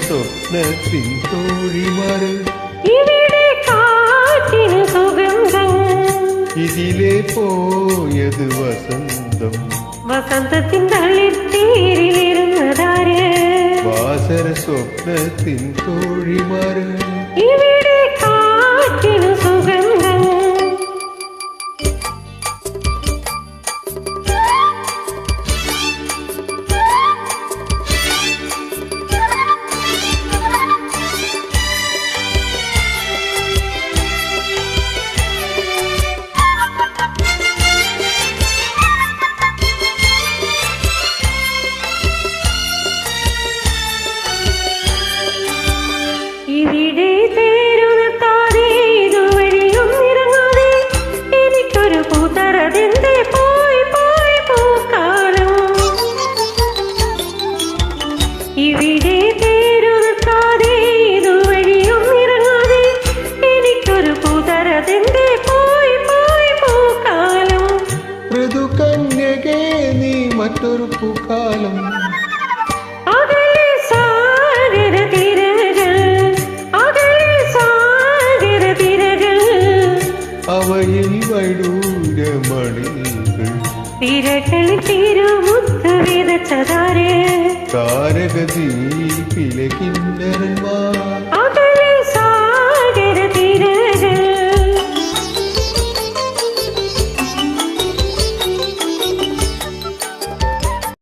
സ്വപ്നത്തിൻ തോഴിമാര് ഇവിടെ കാറ്റിന് സുഗന്ധം ഇതിലെ പോയത് വസന്തം വസന്തത്തിൻ തളിർത്തേരിലിരുന്നതാര് വാസര സ്വപ്നത്തിൻ തോഴിമാര് ഇവിടെ കാറ്റിന് സുഗന്ധം ഇവിടെ തേരുനിർത്താതെ ഇതുവഴിയും ഇറങ്ങാതെ എനിക്കൊരു പൂത്തറതിന്റെ പോയി പോയി പൂക്കാലം ഇവിടെ തേരുനിർത്താതെ ഇതുവഴിയും ഇറങ്ങാതെ എനിക്കൊരു പൂത്തറതിന്റെ പോയി പോയി പൂക്കാലം മൃദു കന്യകേ നീ മറ്റൊരു പൂക്കാലം അവയിൽ വൈഡൂര്യമണികൾ തിരകളിൽ തിരുമുത്ത് വിതച്ചതാരേ താരകദീപിലെ കിന്നരന്മാർ